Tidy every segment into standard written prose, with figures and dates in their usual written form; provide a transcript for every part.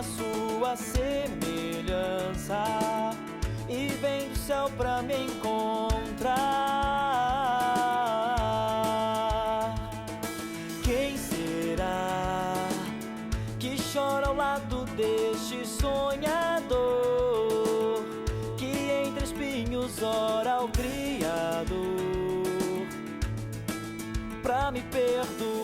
a sua semelhança e vem do céu pra me encontrar. Quem será que chora ao lado deste sonhador, que entre espinhos ora ao Criador pra me perdoar?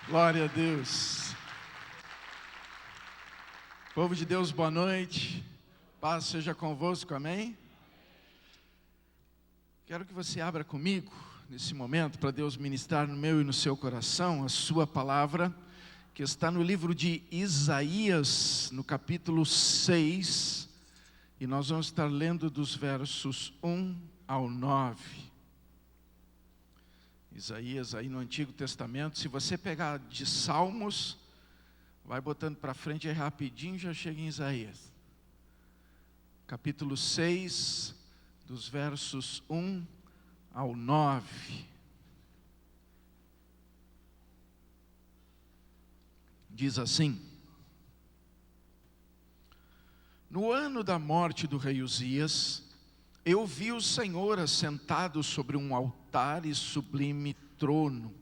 Glória a Deus. Povo de Deus, boa noite. Paz seja convosco, amém? Quero que você abra comigo, nesse momento, para Deus ministrar no meu e no seu coração a sua palavra, que está no livro de Isaías, no capítulo 6, e nós vamos estar lendo dos versos 1 ao 9. Isaías aí no Antigo Testamento. Se você pegar de Salmos, vai botando para frente aí rapidinho, já chega em Isaías. Capítulo 6, dos versos 1 ao 9. Diz assim: No ano da morte do rei Uzias, eu vi o Senhor assentado sobre um altar e sublime trono,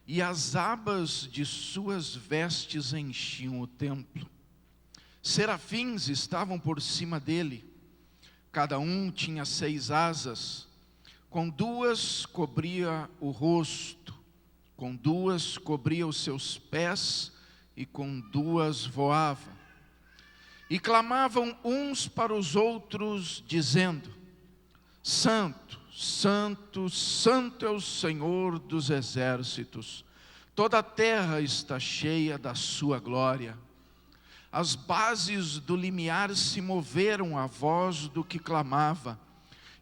e as abas de suas vestes enchiam o templo. Serafins estavam por cima dele, cada um tinha 6 asas, com 2 cobria o rosto, com 2 cobria os seus pés, e com 2 voava. E clamavam uns para os outros, dizendo: Santo, Santo, Santo é o Senhor dos exércitos, toda a terra está cheia da sua glória. As bases do limiar se moveram à voz do que clamava,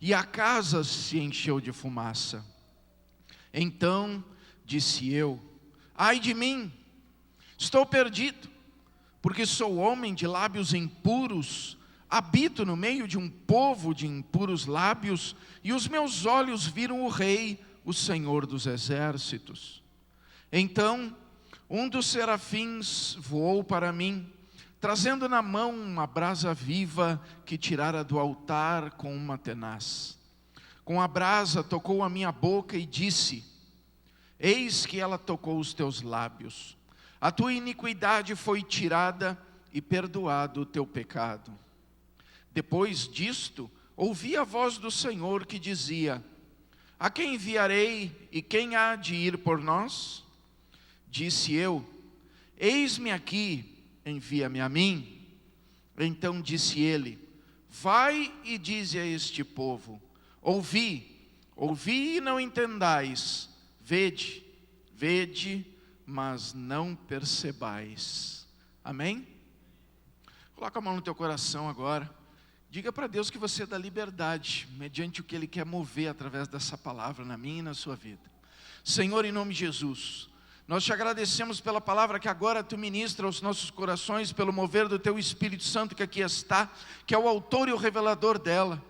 e a casa se encheu de fumaça. Então disse eu: ai de mim, estou perdido, porque sou homem de lábios impuros, habito no meio de um povo de impuros lábios, e os meus olhos viram o Rei, o Senhor dos exércitos. Então um dos serafins voou para mim, trazendo na mão uma brasa viva que tirara do altar com uma tenaz. Com a brasa tocou a minha boca e disse: eis que ela tocou os teus lábios. A tua iniquidade foi tirada e perdoado o teu pecado. Depois disto, ouvi a voz do Senhor que dizia: a quem enviarei e quem há de ir por nós? Disse eu: eis-me aqui, envia-me a mim. Então disse ele: vai e dize a este povo: ouvi, ouvi e não entendais, vede, vede, mas não percebais. Amém? Coloca a mão no teu coração agora. Diga para Deus que você dá liberdade, mediante o que Ele quer mover através dessa palavra na minha e na sua vida. Senhor, em nome de Jesus, nós te agradecemos pela palavra que agora Tu ministra aos nossos corações, pelo mover do Teu Espírito Santo que aqui está, que é o autor e o revelador dela.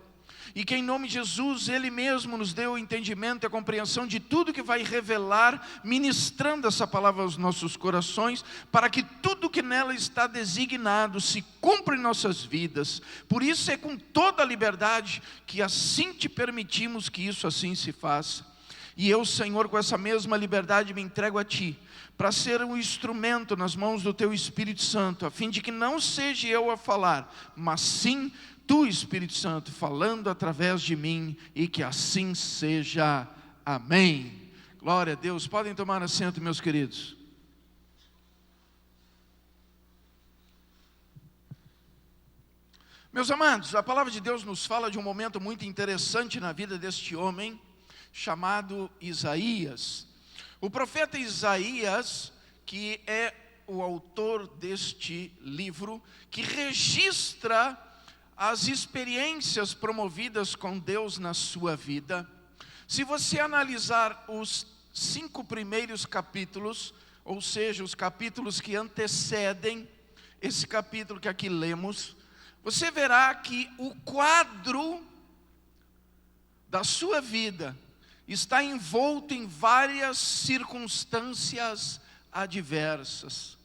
E que em nome de Jesus, Ele mesmo nos dê o entendimento e a compreensão de tudo que vai revelar, ministrando essa palavra aos nossos corações, para que tudo que nela está designado se cumpra em nossas vidas. Por isso é com toda a liberdade que assim te permitimos que isso assim se faça. E eu, Senhor, com essa mesma liberdade me entrego a Ti, para ser um instrumento nas mãos do Teu Espírito Santo, a fim de que não seja eu a falar, mas sim Tu, Espírito Santo, falando através de mim, e que assim seja. Amém. Glória a Deus. Podem tomar assento, meus queridos. Meus amados, a palavra de Deus nos fala de um momento muito interessante na vida deste homem, chamado Isaías. O profeta Isaías, que é o autor deste livro, que registra as experiências promovidas com Deus na sua vida, Se você analisar os 5 primeiros capítulos, ou seja, os capítulos que antecedem esse capítulo que aqui lemos, você verá que o quadro da sua vida está envolto em várias circunstâncias adversas.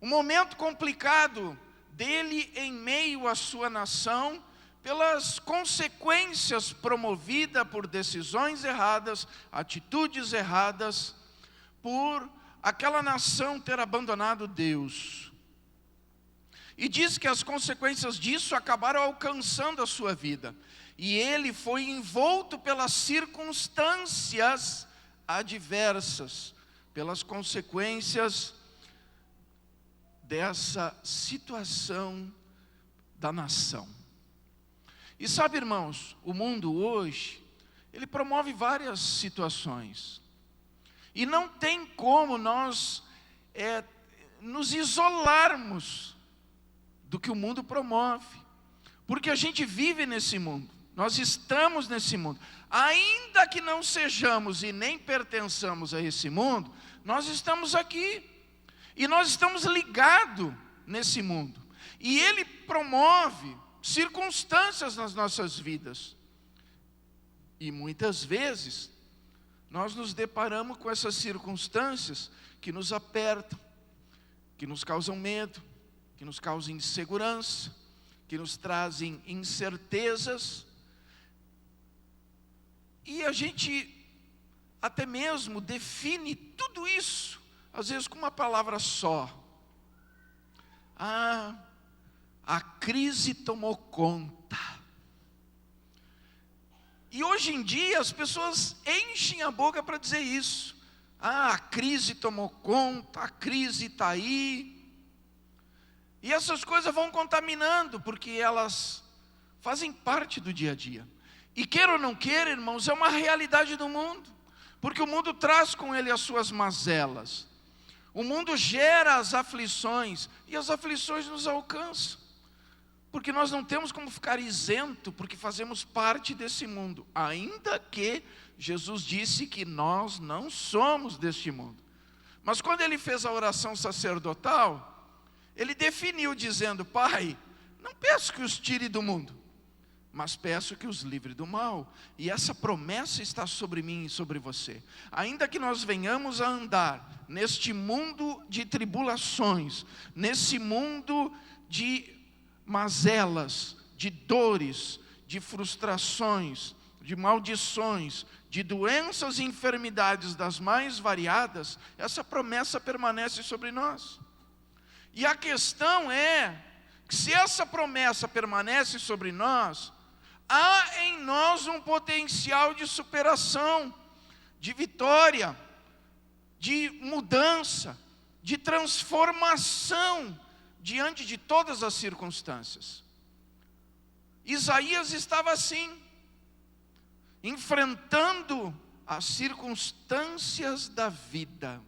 Um momento complicado dele em meio à sua nação, pelas consequências promovidas por decisões erradas, atitudes erradas, por aquela nação ter abandonado Deus. E diz que as consequências disso acabaram alcançando a sua vida. E ele foi envolto pelas circunstâncias adversas, pelas consequências dessa situação da nação. E sabe, irmãos, o mundo hoje, ele promove várias situações. E não tem como nós nos isolarmos do que o mundo promove. Porque a gente vive nesse mundo, nós estamos nesse mundo. Ainda que não sejamos e nem pertençamos a esse mundo, nós estamos aqui. E nós estamos ligados nesse mundo. E ele promove circunstâncias nas nossas vidas. E muitas vezes, nós nos deparamos com essas circunstâncias que nos apertam, que nos causam medo, que nos causam insegurança, que nos trazem incertezas. E a gente até mesmo define tudo isso, às vezes com uma palavra só. A crise tomou conta. E hoje em dia as pessoas enchem a boca para dizer isso. A crise tomou conta, a crise está aí. E essas coisas vão contaminando, porque elas fazem parte do dia a dia. E queira ou não queira, irmãos, é uma realidade do mundo. Porque o mundo traz com ele as suas mazelas. O mundo gera as aflições, e as aflições nos alcançam. Porque nós não temos como ficar isento, porque fazemos parte desse mundo. Ainda que Jesus disse que nós não somos deste mundo. Mas quando ele fez a oração sacerdotal, ele definiu dizendo: Pai, não peço que os tire do mundo, mas peço que os livre do mal. E essa promessa está sobre mim e sobre você. Ainda que nós venhamos a andar neste mundo de tribulações, nesse mundo de mazelas, de dores, de frustrações, de maldições, de doenças e enfermidades das mais variadas, essa promessa permanece sobre nós. E a questão é que se essa promessa permanece sobre nós, há em nós um potencial de superação, de vitória, de mudança, de transformação diante de todas as circunstâncias. Isaías estava assim, enfrentando as circunstâncias da vida.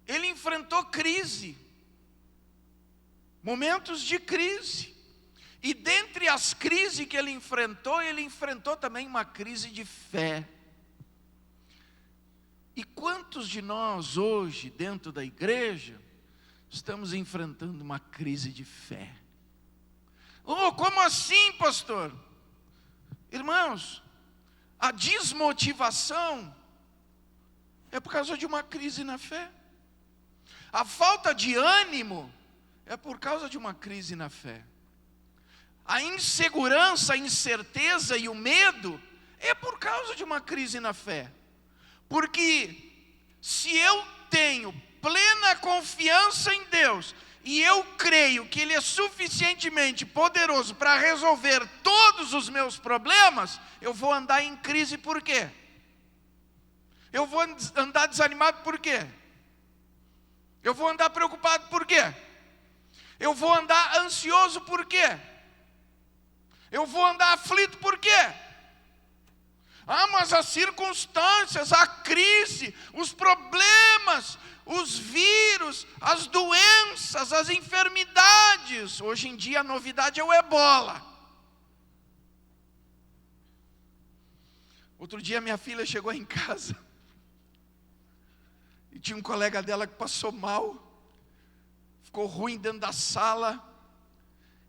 Ele enfrentou crise, momentos de crise. E dentre as crises que ele enfrentou também uma crise de fé. E quantos de nós hoje, dentro da igreja, estamos enfrentando uma crise de fé? Oh, como assim, pastor? Irmãos, a desmotivação é por causa de uma crise na fé. A falta de ânimo é por causa de uma crise na fé. A insegurança, a incerteza e o medo é por causa de uma crise na fé. Porque se eu tenho plena confiança em Deus e eu creio que Ele é suficientemente poderoso para resolver todos os meus problemas, eu vou andar em crise por quê? Eu vou andar desanimado por quê? Eu vou andar preocupado por quê? Eu vou andar ansioso por quê? Eu vou andar aflito por quê? Mas as circunstâncias, a crise, os problemas, os vírus, as doenças, as enfermidades. Hoje em dia a novidade é o ebola. Outro dia minha filha chegou em casa e tinha um colega dela que passou mal, ficou ruim dentro da sala.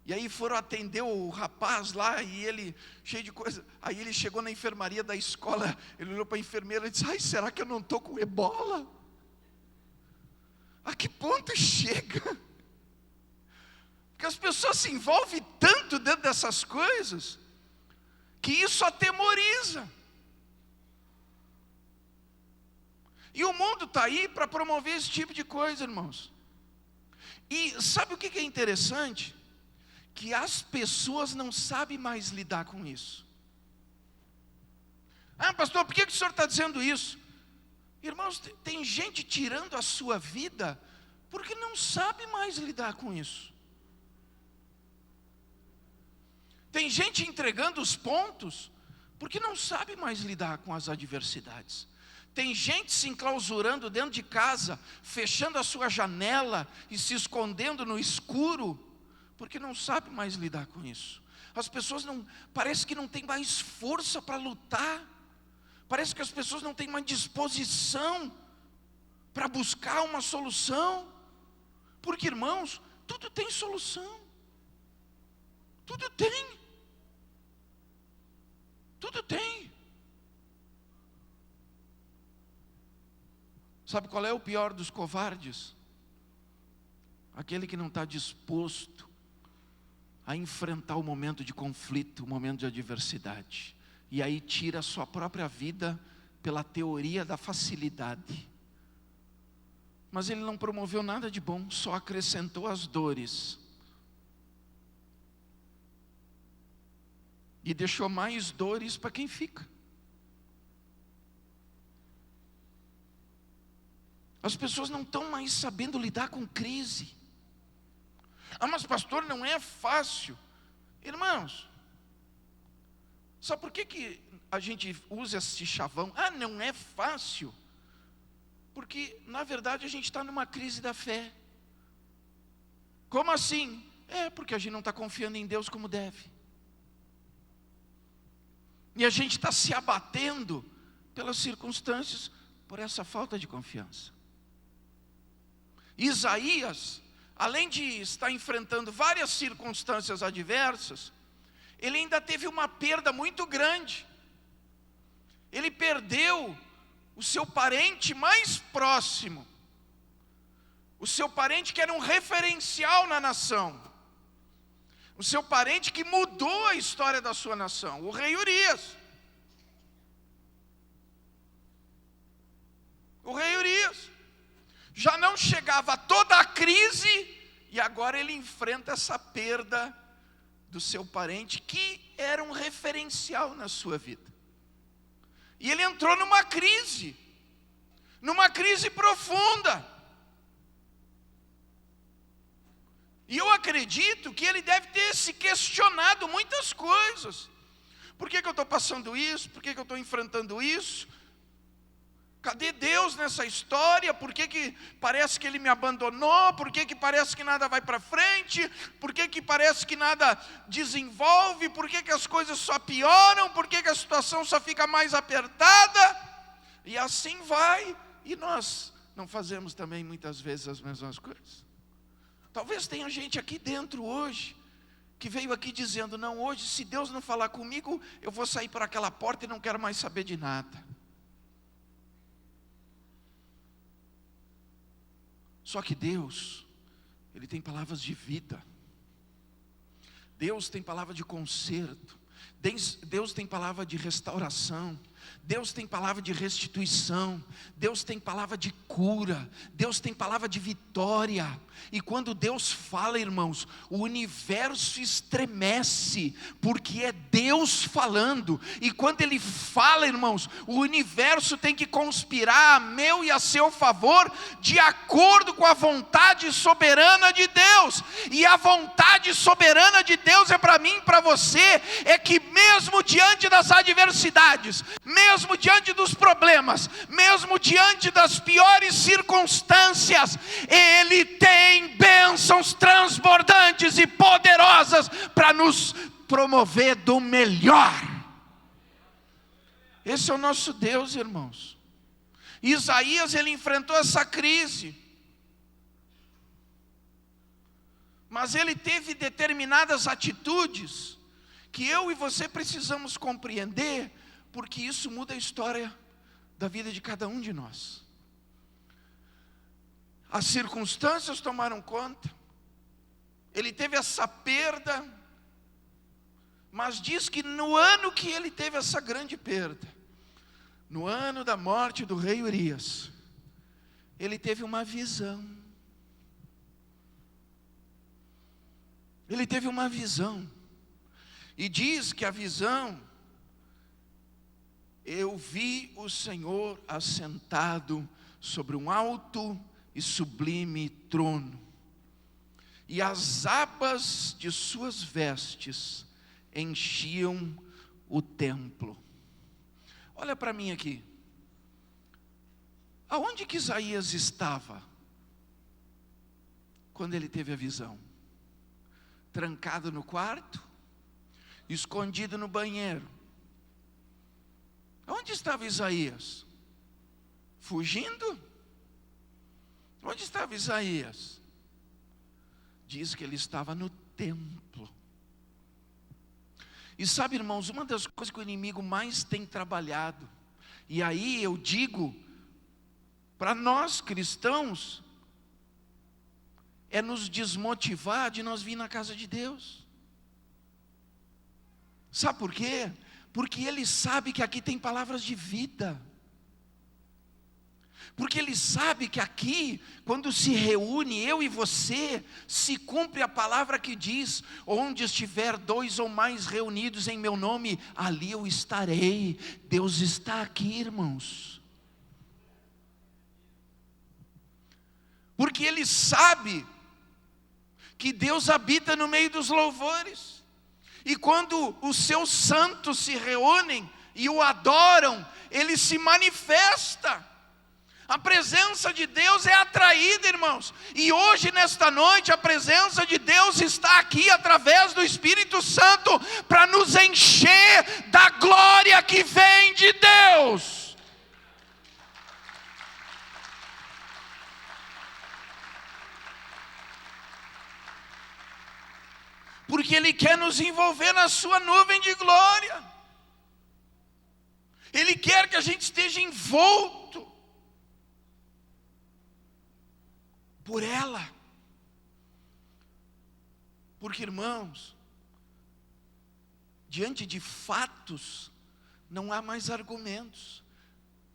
E aí foram atender o rapaz lá, e ele, cheio de coisa. Aí ele chegou na enfermaria da escola, ele olhou para a enfermeira e disse: ai, será que eu não estou com ebola? A que ponto chega? Porque as pessoas se envolvem tanto dentro dessas coisas, que isso atemoriza. E o mundo está aí para promover esse tipo de coisa, irmãos. E sabe o que é interessante? Que as pessoas não sabem mais lidar com isso. Ah, pastor, por que o senhor está dizendo isso? Irmãos, tem gente tirando a sua vida porque não sabe mais lidar com isso. Tem gente entregando os pontos porque não sabe mais lidar com as adversidades. Tem gente se enclausurando dentro de casa, fechando a sua janela e se escondendo no escuro, porque não sabe mais lidar com isso. As pessoas parece que não tem mais força para lutar. Parece que as pessoas não têm mais disposição para buscar uma solução. Porque, irmãos, tudo tem solução. Tudo tem. Tudo tem. Sabe qual é o pior dos covardes? Aquele que não está disposto a enfrentar o momento de conflito, o momento de adversidade. E aí tira a sua própria vida pela teoria da facilidade. Mas ele não promoveu nada de bom, só acrescentou as dores. E deixou mais dores para quem fica. As pessoas não estão mais sabendo lidar com crise. Ah, mas pastor, não é fácil. Irmãos, sabe por que a gente usa esse chavão? Ah, não é fácil. Porque, na verdade, a gente está numa crise da fé. Como assim? É, porque a gente não está confiando em Deus como deve. E a gente está se abatendo pelas circunstâncias, por essa falta de confiança. Isaías, além de estar enfrentando várias circunstâncias adversas, ele ainda teve uma perda muito grande. Ele perdeu o seu parente mais próximo, o seu parente que era um referencial na nação, o seu parente que mudou a história da sua nação, o rei Urias. O rei Urias já não chegava a toda a crise, e agora ele enfrenta essa perda do seu parente, que era um referencial na sua vida. E ele entrou numa crise profunda. E eu acredito que ele deve ter se questionado muitas coisas. Por que eu estou passando isso? Por que eu estou enfrentando isso? Cadê Deus nessa história? Por que parece que Ele me abandonou? Por que parece que nada vai para frente? Por que parece que nada desenvolve? Por que as coisas só pioram? Por que a situação só fica mais apertada? E assim vai. E nós não fazemos também muitas vezes as mesmas coisas. Talvez tenha gente aqui dentro hoje que veio aqui dizendo: não, hoje se Deus não falar comigo, eu vou sair por aquela porta e não quero mais saber de nada. Só que Deus, Ele tem palavras de vida. Deus tem palavra de conserto. Deus tem palavra de restauração. Deus tem palavra de restituição. Deus tem palavra de cura. Deus tem palavra de vitória. E quando Deus fala, irmãos, o universo estremece, porque é Deus falando. E quando Ele fala, irmãos, o universo tem que conspirar a meu e a seu favor, de acordo com a vontade soberana de Deus. E a vontade soberana de Deus é para mim e para você, é que mesmo diante das adversidades, mesmo diante dos problemas, mesmo diante das piores circunstâncias, Ele tem bênçãos transbordantes e poderosas para nos promover do melhor. Esse é o nosso Deus, irmãos. Isaías, ele enfrentou essa crise. Mas ele teve determinadas atitudes que eu e você precisamos compreender, porque isso muda a história da vida de cada um de nós. As circunstâncias tomaram conta, ele teve essa perda, mas diz que no ano que ele teve essa grande perda, no ano da morte do rei Urias, ele teve uma visão. Ele teve uma visão, e diz que a visão: eu vi o Senhor assentado sobre um alto e sublime trono, e as abas de suas vestes enchiam o templo. Olha para mim aqui, aonde que Isaías estava quando ele teve a visão? Trancado no quarto? Escondido no banheiro? Onde estava Isaías? Fugindo? Onde estava Isaías? Diz que ele estava no templo. E sabe, irmãos, uma das coisas que o inimigo mais tem trabalhado, e aí eu digo, para nós cristãos, é nos desmotivar de nós vir na casa de Deus. Sabe por quê? Porque ele sabe que aqui tem palavras de vida. Porque ele sabe que aqui, quando se reúne eu e você, se cumpre a palavra que diz: onde estiver 2 ou mais reunidos em meu nome, ali eu estarei. Deus está aqui, irmãos. Porque ele sabe que Deus habita no meio dos louvores. E quando os seus santos se reúnem e o adoram, ele se manifesta. A presença de Deus é atraída, irmãos. E hoje, nesta noite, a presença de Deus está aqui através do Espírito Santo para nos encher da glória que vem de Deus. Porque Ele quer nos envolver na sua nuvem de glória. Ele quer que a gente esteja envolto por ela. Porque, irmãos, diante de fatos, não há mais argumentos.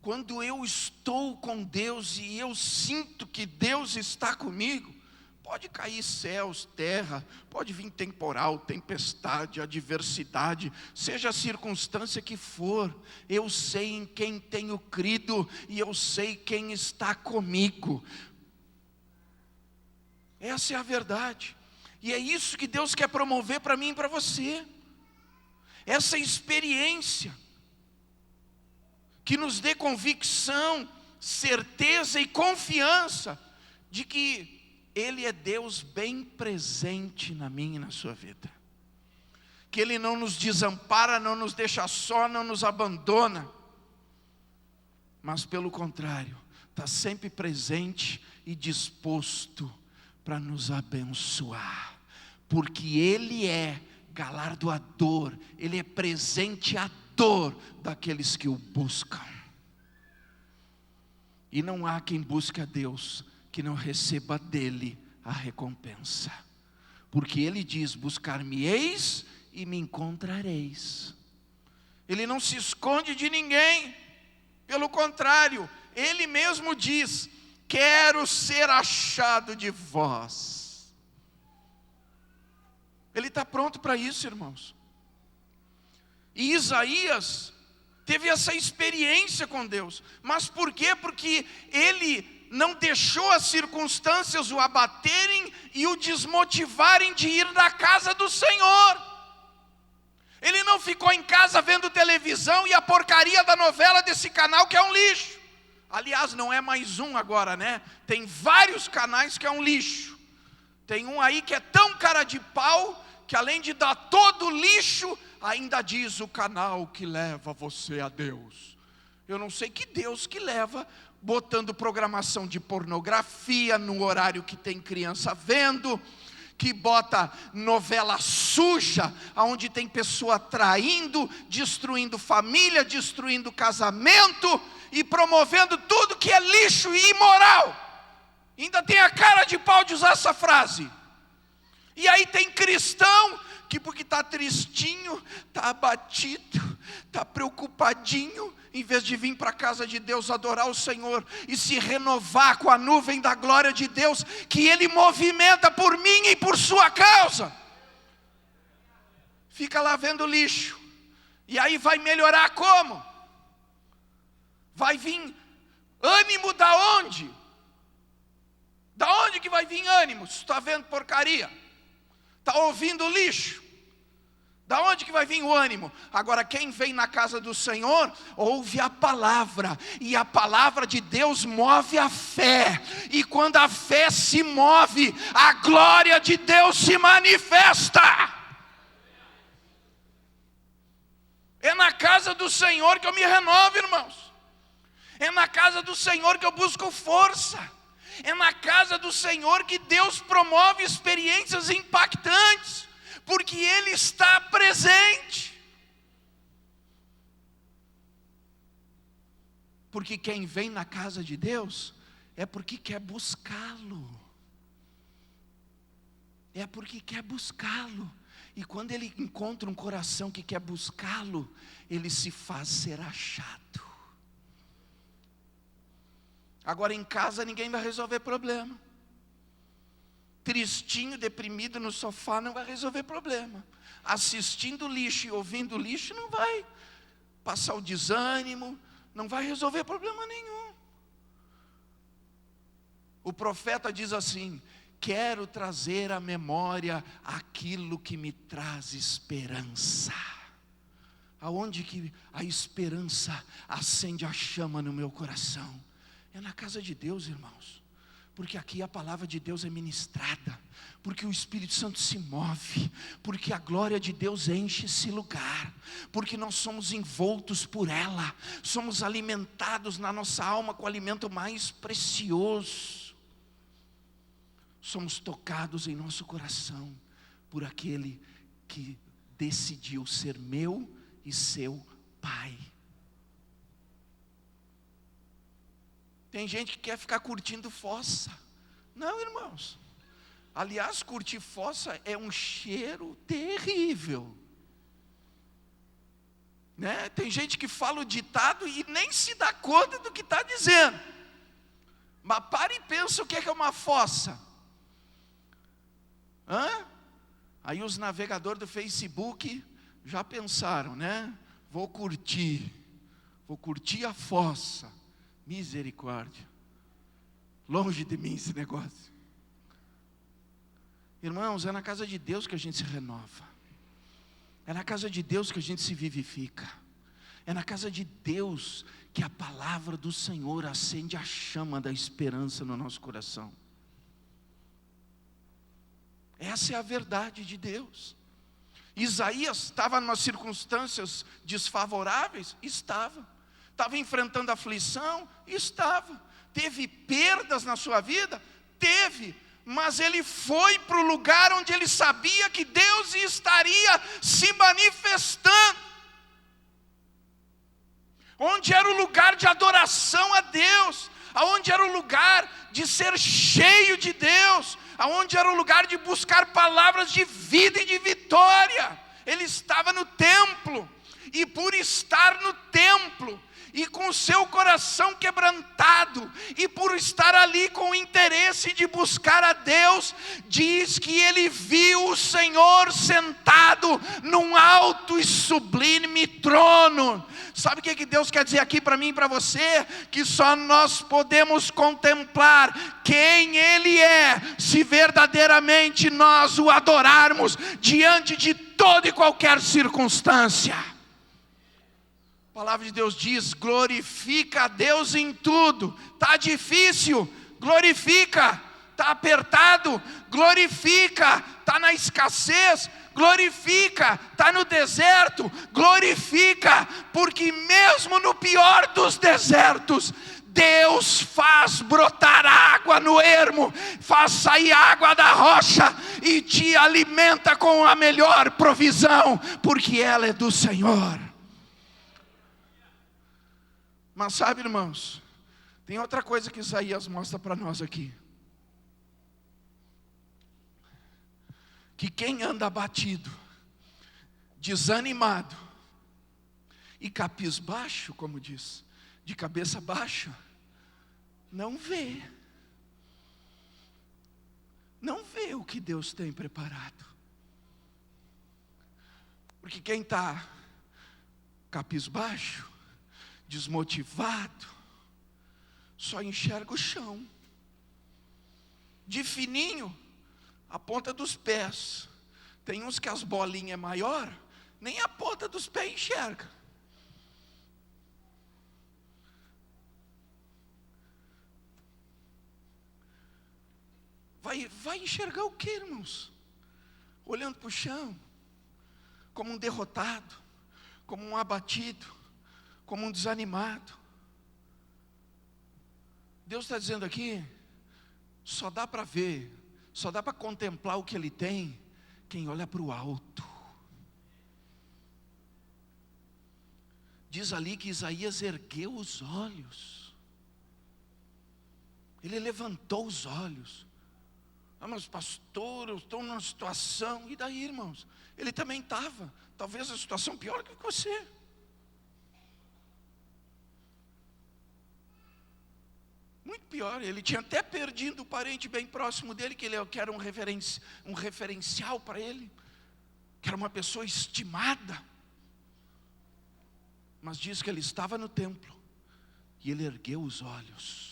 Quando eu estou com Deus e eu sinto que Deus está comigo, pode cair céus, terra, pode vir temporal, tempestade, adversidade, seja a circunstância que for, eu sei em quem tenho crido e eu sei quem está comigo. Essa é a verdade. E é isso que Deus quer promover para mim e para você. Essa experiência que nos dê convicção, certeza e confiança de que Ele é Deus bem presente na minha e na sua vida. Que Ele não nos desampara, não nos deixa só, não nos abandona. Mas pelo contrário, está sempre presente e disposto para nos abençoar. Porque Ele é galardoador, Ele é presenteador daqueles que o buscam. E não há quem busque a Deus que não receba dele a recompensa. Porque Ele diz: buscar-me-eis e me encontrareis. Ele não se esconde de ninguém. Pelo contrário, Ele mesmo diz: quero ser achado de vós. Ele está pronto para isso, irmãos. E Isaías teve essa experiência com Deus. Mas por quê? Porque ele não deixou as circunstâncias o abaterem e o desmotivarem de ir na casa do Senhor. Ele não ficou em casa vendo televisão e a porcaria da novela desse canal que é um lixo. Aliás, não é mais um agora, né? Tem vários canais que é um lixo. Tem um aí que é tão cara de pau que além de dar todo o lixo, ainda diz o canal que leva você a Deus. Eu não sei que Deus que leva, botando programação de pornografia no horário que tem criança vendo, que bota novela suja, onde tem pessoa traindo, destruindo família, destruindo casamento e promovendo tudo que é lixo e imoral. Ainda tem a cara de pau de usar essa frase. E aí tem cristão que porque está tristinho, está abatido, está preocupadinho, em vez de vir para a casa de Deus adorar o Senhor e se renovar com a nuvem da glória de Deus, que Ele movimenta por mim e por sua causa, fica lá vendo lixo. E aí vai melhorar como? Vai vir ânimo da onde? Da onde que vai vir ânimo? Se está vendo porcaria, está ouvindo lixo, da onde que vai vir o ânimo? Agora quem vem na casa do Senhor, ouve a palavra, e a palavra de Deus move a fé, e quando a fé se move, a glória de Deus se manifesta. É na casa do Senhor que eu me renovo, irmãos. É na casa do Senhor que eu busco força. É na casa do Senhor que Deus promove experiências impactantes, porque Ele está presente. Porque quem vem na casa de Deus é porque quer buscá-lo. É porque quer buscá-lo. E quando ele encontra um coração que quer buscá-lo, ele se faz ser achado. Agora em casa ninguém vai resolver problema. Tristinho, deprimido no sofá não vai resolver problema. Assistindo lixo e ouvindo lixo não vai passar o desânimo, não vai resolver problema nenhum. O profeta diz assim: quero trazer à memória aquilo que me traz esperança. Aonde que a esperança acende a chama no meu coração? É na casa de Deus, irmãos. Porque aqui a palavra de Deus é ministrada, porque o Espírito Santo se move, porque a glória de Deus enche esse lugar, porque nós somos envoltos por ela, somos alimentados na nossa alma com o alimento mais precioso, somos tocados em nosso coração por aquele que decidiu ser meu e seu Pai. Tem gente que quer ficar curtindo fossa. Não, irmãos. Aliás, curtir fossa é um cheiro terrível, né? Tem gente que fala o ditado e nem se dá conta do que está dizendo. Mas para e pensa o que é uma fossa. Aí os navegadores do Facebook já pensaram, né? Vou curtir a fossa. Misericórdia, longe de mim esse negócio. Irmãos, é na casa de Deus que a gente se renova. É na casa de Deus que a gente se vivifica. É na casa de Deus que a palavra do Senhor acende a chama da esperança no nosso coração. Essa é a verdade de Deus. Isaías estava em umas circunstâncias desfavoráveis? Estava enfrentando aflição? Estava. Teve perdas na sua vida? Teve. Mas ele foi para o lugar onde ele sabia que Deus estaria se manifestando. Onde era o lugar de adoração a Deus. Onde era o lugar de ser cheio de Deus. Onde era o lugar de buscar palavras de vida e de vitória. Ele estava no templo. E por estar no templo, e com o seu coração quebrantado, e por estar ali com o interesse de buscar a Deus, diz que ele viu o Senhor sentado num alto e sublime trono. Sabe o que Deus quer dizer aqui para mim e para você? Que só nós podemos contemplar quem Ele é, se verdadeiramente nós o adorarmos, diante de toda e qualquer circunstância. A palavra de Deus diz: glorifica a Deus em tudo. Está difícil? Glorifica. está apertado, glorifica. Está na escassez, glorifica. Está no deserto, glorifica. Porque mesmo no pior dos desertos, Deus faz brotar água no ermo, faz sair água da rocha e te alimenta com a melhor provisão, porque ela é do Senhor. Mas sabe, irmãos, tem outra coisa que Isaías mostra para nós aqui. Que quem anda abatido, desanimado e cabisbaixo, como diz, de cabeça baixa, não vê o que Deus tem preparado. Porque quem está cabisbaixo, desmotivado, só enxerga o chão. De fininho, a ponta dos pés. Tem uns que as bolinhas é maior, nem a ponta dos pés enxerga. Vai enxergar o que, irmãos? Olhando para o chão, como um derrotado, como um abatido, como um desanimado. Deus está dizendo aqui, só dá para ver, só dá para contemplar o que Ele tem, quem olha para o alto. Diz ali que Isaías ergueu os olhos, ele levantou os olhos. Mas pastor, eu estou numa situação, e daí, irmãos? Ele também estava, talvez a situação pior que você. Muito pior, ele tinha até perdido o parente bem próximo dele, que era um referencial para ele, que era uma pessoa estimada. Mas diz que ele estava no templo, e ele ergueu os olhos.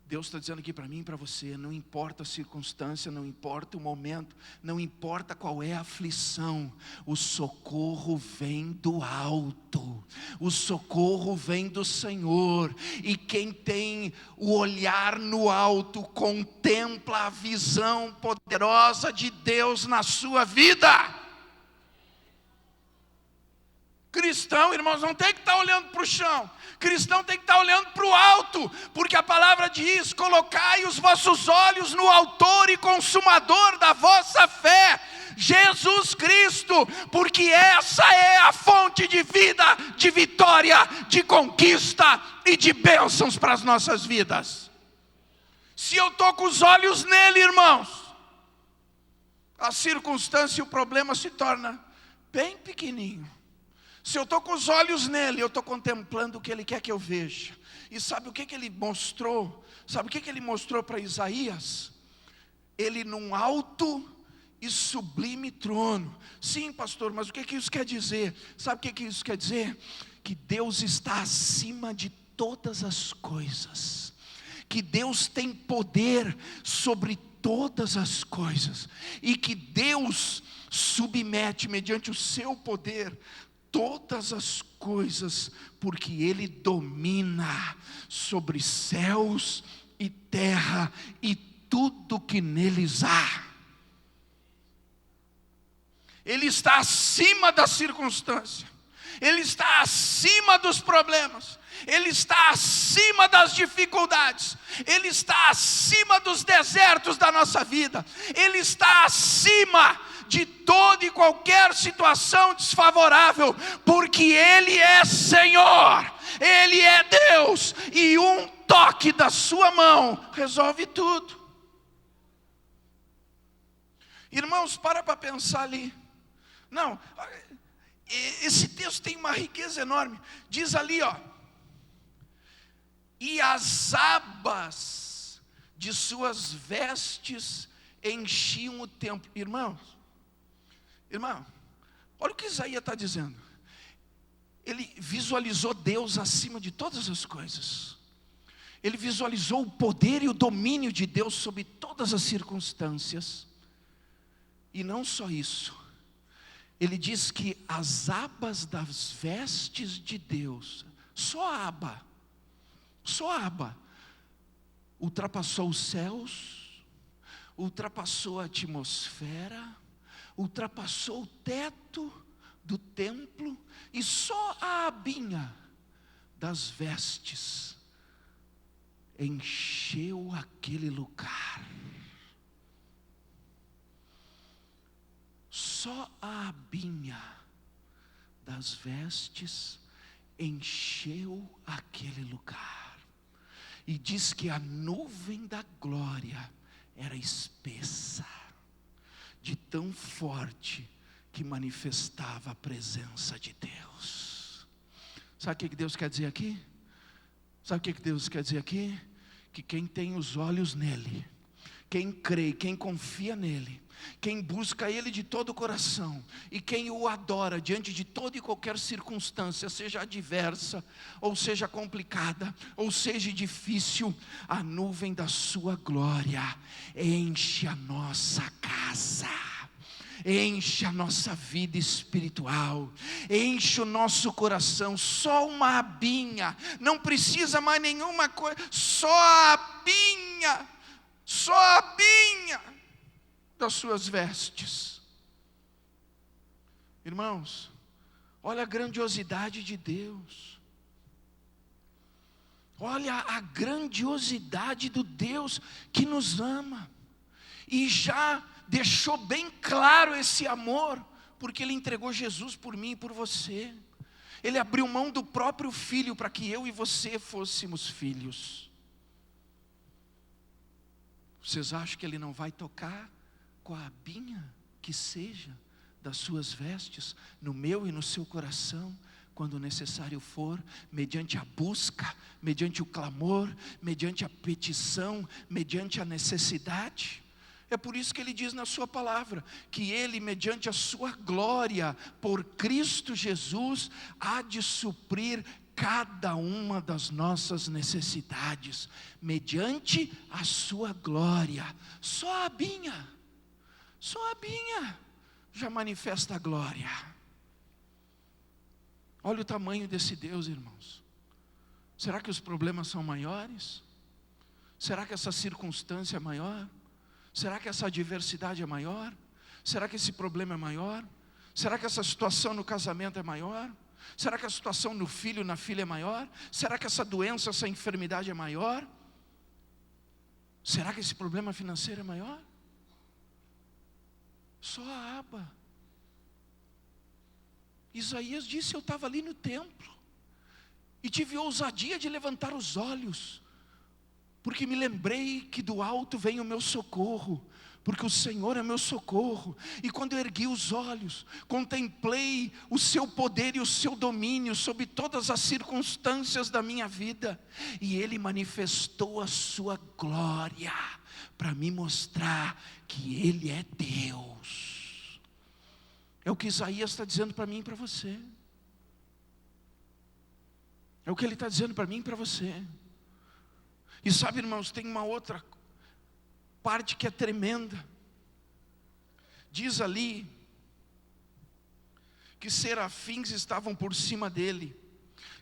Deus está dizendo aqui para mim e para você, não importa a circunstância, não importa o momento, não importa qual é a aflição, o socorro vem do alto, o socorro vem do Senhor, e quem tem o olhar no alto, contempla a visão poderosa de Deus na sua vida. Cristão, irmãos, não tem que estar olhando para o chão. Cristão tem que estar olhando para o alto, porque a palavra diz: colocai os vossos olhos no autor e consumador da vossa fé, Jesus Cristo, porque essa é a fonte de vida, de vitória, de conquista e de bênçãos para as nossas vidas. Se eu estou com os olhos nele, irmãos, a circunstância e o problema se torna bem pequenininho. Se eu estou com os olhos nele, eu estou contemplando o que ele quer que eu veja. E sabe o que ele mostrou? Sabe o que ele mostrou para Isaías? Ele num alto e sublime trono. Sim, pastor, mas o que isso quer dizer? Sabe o que isso quer dizer? Que Deus está acima de todas as coisas. Que Deus tem poder sobre todas as coisas. E que Deus submete, mediante o seu poder, todas as coisas, porque Ele domina sobre céus e terra e tudo que neles há. Ele está acima da circunstância, Ele está acima dos problemas, Ele está acima das dificuldades, Ele está acima dos desertos da nossa vida, Ele está acima de toda e qualquer situação desfavorável, porque Ele é Senhor, Ele é Deus, e um toque da sua mão resolve tudo. Irmãos, para pensar ali. Não, esse texto tem uma riqueza enorme. Diz ali, e as abas de suas vestes enchiam o templo. Irmão, olha o que Isaías está dizendo. Ele visualizou Deus acima de todas as coisas. Ele visualizou o poder e o domínio de Deus sobre todas as circunstâncias. E não só isso. Ele diz que as abas das vestes de Deus, só a aba, ultrapassou os céus, ultrapassou a atmosfera, ultrapassou o teto do templo, e só a abinha das vestes encheu aquele lugar. Só a abinha das vestes encheu aquele lugar. E diz que a nuvem da glória era espessa, de tão forte que manifestava a presença de Deus. Sabe o que Deus quer dizer aqui? Sabe o que Deus quer dizer aqui? Que quem tem os olhos nele, quem crê, quem confia nele, quem busca ele de todo o coração, e quem o adora diante de toda e qualquer circunstância, seja adversa, ou seja complicada, ou seja difícil, a nuvem da sua glória enche a nossa casa, enche a nossa vida espiritual, enche o nosso coração. Só uma abinha, não precisa mais nenhuma coisa, só a abinha das suas vestes. Irmãos, olha a grandiosidade de Deus, olha a grandiosidade do Deus que nos ama, e já deixou bem claro esse amor, porque Ele entregou Jesus por mim e por você. Ele abriu mão do próprio Filho para que eu e você fôssemos filhos. Vocês acham que Ele não vai tocar com a abinha que seja das suas vestes, no meu e no seu coração, quando necessário for, mediante a busca, mediante o clamor, mediante a petição, mediante a necessidade? É por isso que Ele diz na sua palavra, que Ele, mediante a sua glória, por Cristo Jesus, há de suprir cada uma das nossas necessidades, mediante a sua glória. Só a abinha já manifesta a glória. Olha o tamanho desse Deus, irmãos. Será que os problemas são maiores? Será que essa circunstância é maior? Será que essa adversidade é maior? Será que esse problema é maior? Será que essa situação no casamento é maior? Será que a situação no filho, na filha é maior? Será que essa doença, essa enfermidade é maior? Será que esse problema financeiro é maior? Só a aba. Isaías disse: eu estava ali no templo e tive ousadia de levantar os olhos, porque me lembrei que do alto vem o meu socorro, porque o Senhor é meu socorro. E quando eu ergui os olhos, contemplei o seu poder e o seu domínio sobre todas as circunstâncias da minha vida, e Ele manifestou a sua glória para me mostrar que Ele é Deus. É o que Isaías está dizendo para mim e para você. É o que ele está dizendo para mim e para você. E sabe, irmãos, tem uma outra parte que é tremenda. Diz ali que serafins estavam por cima dele.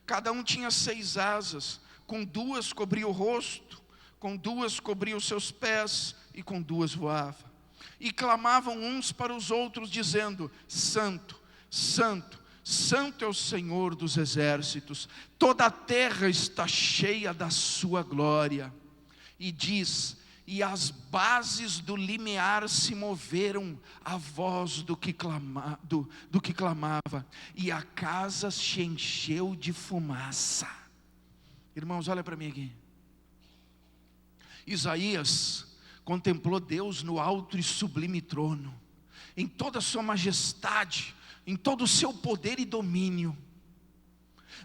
Cada um tinha 6 asas, com 2 cobria o rosto, com 2 cobria os seus pés, e com 2 voava. E clamavam uns para os outros, dizendo: Santo, Santo, Santo é o Senhor dos exércitos, toda a terra está cheia da sua glória. E diz: e as bases do limiar se moveram à voz do que clamava, e a casa se encheu de fumaça. Irmãos, olha para mim aqui. Isaías contemplou Deus no alto e sublime trono, em toda a sua majestade, em todo o seu poder e domínio.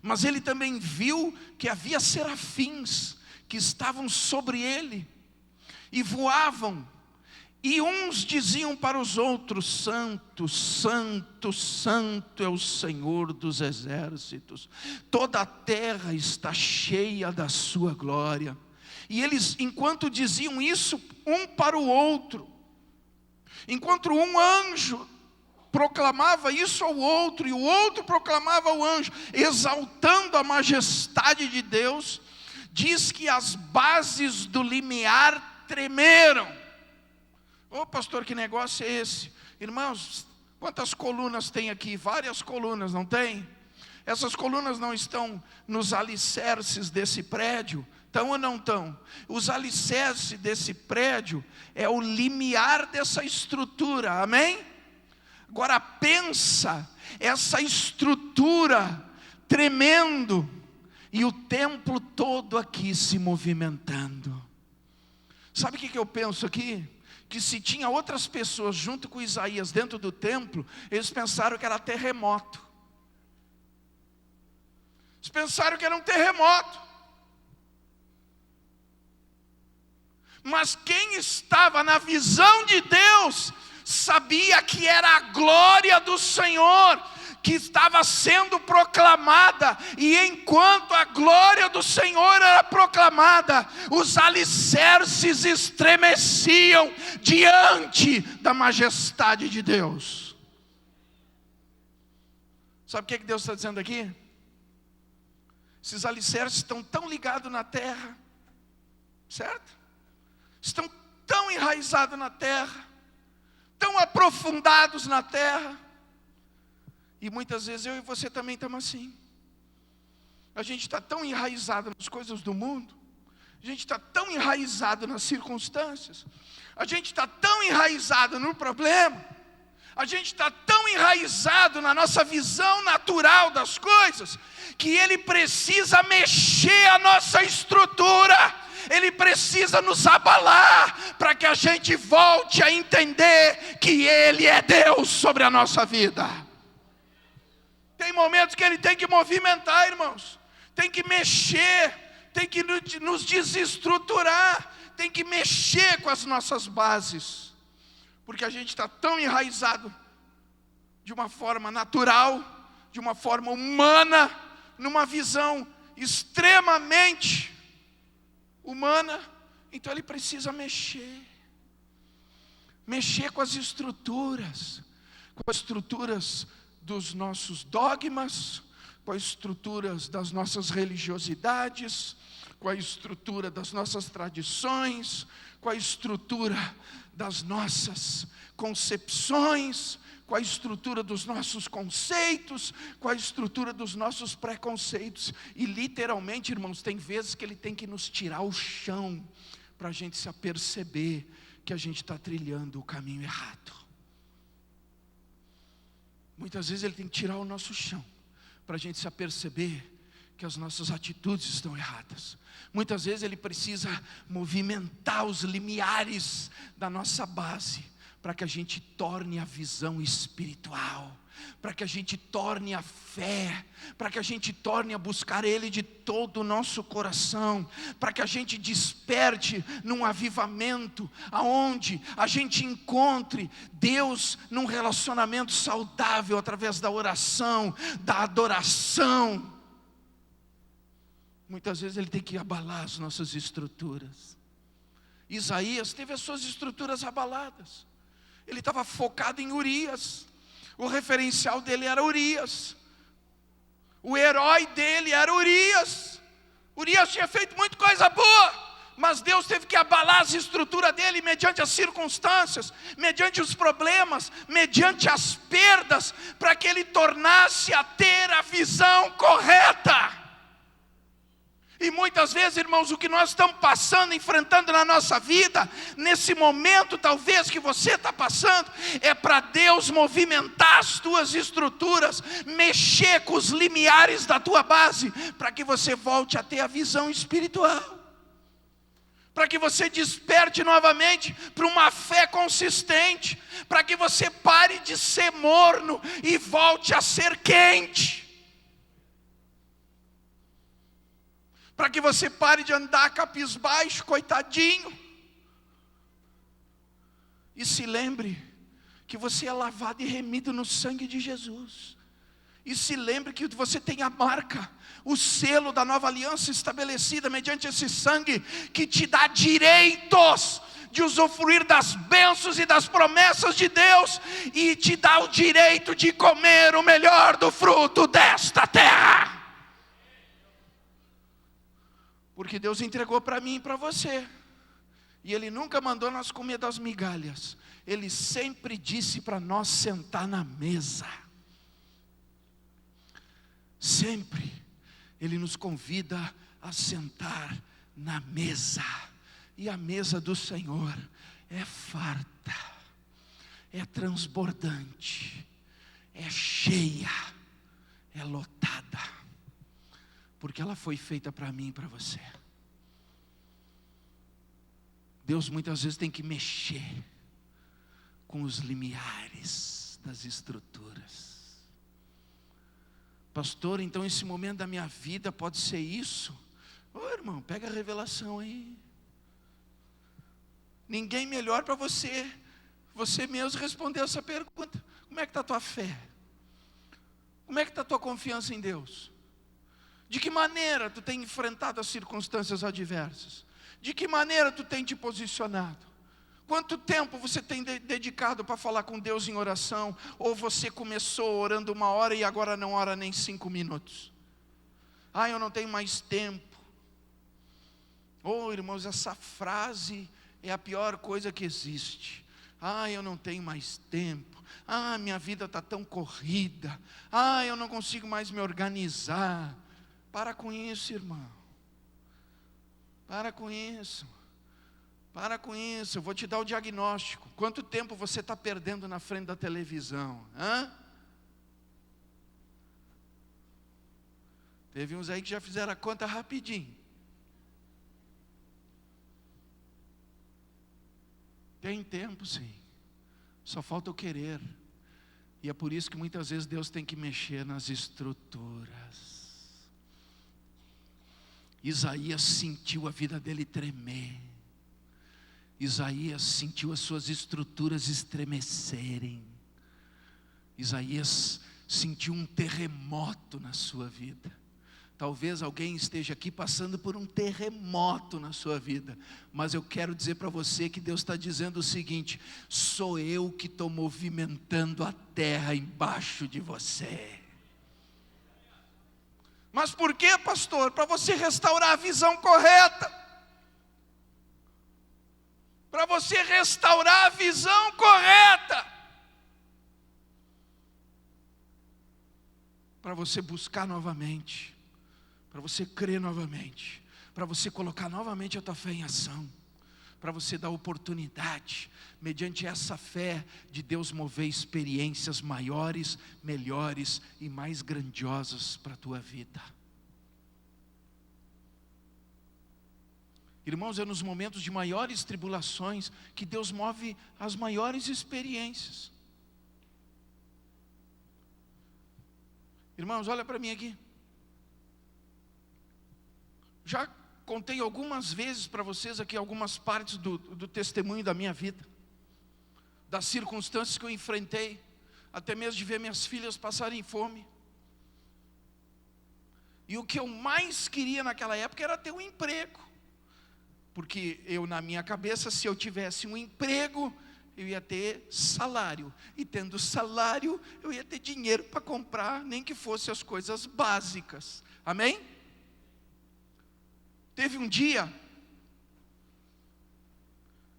Mas ele também viu que havia serafins que estavam sobre ele e voavam, e uns diziam para os outros: Santo, Santo, Santo é o Senhor dos exércitos, toda a terra está cheia da sua glória. E eles, enquanto diziam isso um para o outro, enquanto um anjo proclamava isso ao outro, e o outro proclamava ao anjo, exaltando a majestade de Deus, diz que as bases do limiar tremeram. Ô pastor, que negócio é esse? Irmãos, quantas colunas tem aqui? Várias colunas, não tem? Essas colunas não estão nos alicerces desse prédio? Estão ou não estão? Os alicerces desse prédio é o limiar dessa estrutura, amém? Agora pensa, essa estrutura tremendo e o templo todo aqui se movimentando. Sabe o que eu penso aqui? Que se tinha outras pessoas junto com Isaías dentro do templo, eles pensaram que era terremoto. Eles pensaram que era um terremoto. Mas quem estava na visão de Deus, sabia que era a glória do Senhor que estava sendo proclamada, e enquanto a glória do Senhor era proclamada, os alicerces estremeciam diante da majestade de Deus. Sabe o que Deus está dizendo aqui? Esses alicerces estão tão ligados na terra, certo? Estão tão enraizados na terra, tão aprofundados na terra. E muitas vezes eu e você também estamos assim. A gente está tão enraizado nas coisas do mundo, a gente está tão enraizado nas circunstâncias, a gente está tão enraizado no problema, a gente está tão enraizado na nossa visão natural das coisas, que Ele precisa mexer a nossa estrutura. Ele precisa nos abalar, para que a gente volte a entender que Ele é Deus sobre a nossa vida. Tem momentos que Ele tem que movimentar, irmãos, tem que mexer, tem que nos desestruturar, tem que mexer com as nossas bases, porque a gente está tão enraizado de uma forma natural, de uma forma humana, numa visão extremamente humana. Então Ele precisa mexer com as estruturas, dos nossos dogmas, com as estruturas das nossas religiosidades, com a estrutura das nossas tradições, com a estrutura das nossas concepções, com a estrutura dos nossos conceitos, com a estrutura dos nossos preconceitos. E literalmente, irmãos, tem vezes que Ele tem que nos tirar o chão, para a gente se aperceber que a gente está trilhando o caminho errado. Muitas vezes Ele tem que tirar o nosso chão, para a gente se aperceber que as nossas atitudes estão erradas. Muitas vezes Ele precisa movimentar os limiares da nossa base, para que a gente torne a visão espiritual, para que a gente torne a fé, para que a gente torne a buscar Ele de todo o nosso coração, para que a gente desperte num avivamento, aonde a gente encontre Deus num relacionamento saudável, através da oração, da adoração. Muitas vezes Ele tem que abalar as nossas estruturas. Isaías teve as suas estruturas abaladas. Ele estava focado em Urias. O referencial dele era Urias. O herói dele era Urias. Urias tinha feito muita coisa boa, mas Deus teve que abalar as estruturas dele, mediante as circunstâncias, mediante os problemas, mediante as perdas, para que ele tornasse a ter a visão correta. E muitas vezes, irmãos, o que nós estamos passando, enfrentando na nossa vida, nesse momento talvez que você está passando, é para Deus movimentar as tuas estruturas, mexer com os limiares da tua base, para que você volte a ter a visão espiritual, para que você desperte novamente para uma fé consistente, para que você pare de ser morno e volte a ser quente, para que você pare de andar cabisbaixo, coitadinho, e se lembre que você é lavado e remido no sangue de Jesus, e se lembre que você tem a marca, o selo da nova aliança estabelecida mediante esse sangue, que te dá direitos de usufruir das bênçãos e das promessas de Deus, e te dá o direito de comer o melhor do fruto desta terra. Porque Deus entregou para mim e para você. E Ele nunca mandou nós comer das migalhas. Ele sempre disse para nós sentar na mesa. Sempre Ele nos convida a sentar na mesa. E a mesa do Senhor é farta, é transbordante, é cheia, é lotada. Porque ela foi feita para mim e para você. Deus muitas vezes tem que mexer com os limiares das estruturas. Pastor, então esse momento da minha vida pode ser isso? Ô irmão, pega a revelação aí. Ninguém melhor para você. Você mesmo respondeu essa pergunta. Como é que está a tua fé? Como é que está a tua confiança em Deus? De que maneira tu tem enfrentado as circunstâncias adversas? De que maneira tu tem te posicionado? Quanto tempo você tem dedicado para falar com Deus em oração? Ou você começou orando 1 hora e agora não ora nem 5 minutos? Eu não tenho mais tempo. Irmãos, essa frase é a pior coisa que existe. Eu não tenho mais tempo. Minha vida está tão corrida. Eu não consigo mais me organizar. Para com isso, irmão. Para com isso. Para com isso. Eu vou te dar o diagnóstico. Quanto tempo você está perdendo na frente da televisão? Teve uns aí que já fizeram a conta rapidinho. Tem tempo, sim. Só falta o querer. E é por isso que muitas vezes Deus tem que mexer nas estruturas. Isaías sentiu a vida dele tremer. Isaías sentiu as suas estruturas estremecerem. Isaías sentiu um terremoto na sua vida. Talvez alguém esteja aqui passando por um terremoto na sua vida. Mas eu quero dizer para você que Deus está dizendo o seguinte: sou eu que estou movimentando a terra embaixo de você. Mas por quê, pastor? Para você restaurar a visão correta. Para você restaurar a visão correta. Para você buscar novamente. Para você crer novamente. Para você colocar novamente a tua fé em ação. Para você dar oportunidade, mediante essa fé, de Deus mover experiências maiores, melhores e mais grandiosas para a tua vida. Irmãos, é nos momentos de maiores tribulações que Deus move as maiores experiências. Irmãos, olha para mim aqui. Já contei algumas vezes para vocês aqui algumas partes do testemunho da minha vida, das circunstâncias que eu enfrentei, até mesmo de ver minhas filhas passarem fome. E o que eu mais queria naquela época era ter um emprego, porque eu, na minha cabeça, se eu tivesse um emprego, eu ia ter salário, e tendo salário, eu ia ter dinheiro para comprar, nem que fosse as coisas básicas. Amém? Teve um dia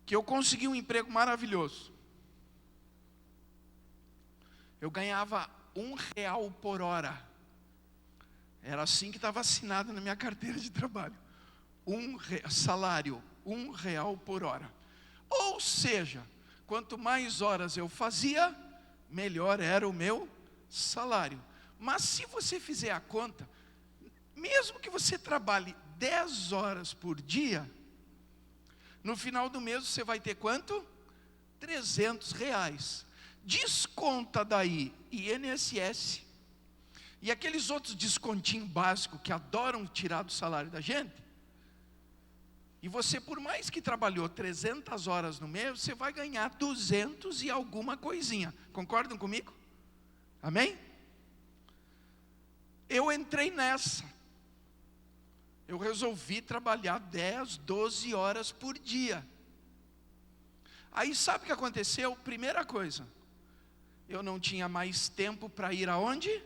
que eu consegui um emprego maravilhoso. Eu ganhava R$1 por hora. Era assim que estava assinado na minha carteira de trabalho. Salário, R$1 por hora. Ou seja, quanto mais horas eu fazia, melhor era o meu salário. Mas se você fizer a conta, mesmo que você trabalhe 10 horas por dia, no final do mês você vai ter quanto? R$300. Desconta daí INSS e aqueles outros descontinhos básicos que adoram tirar do salário da gente. E você, por mais que trabalhou 300 horas no mês, você vai ganhar 200 e alguma coisinha. Concordam comigo? Amém? Eu entrei nessa. Eu resolvi trabalhar 10, 12 horas por dia. Aí sabe o que aconteceu? Primeira coisa, eu não tinha mais tempo para ir aonde?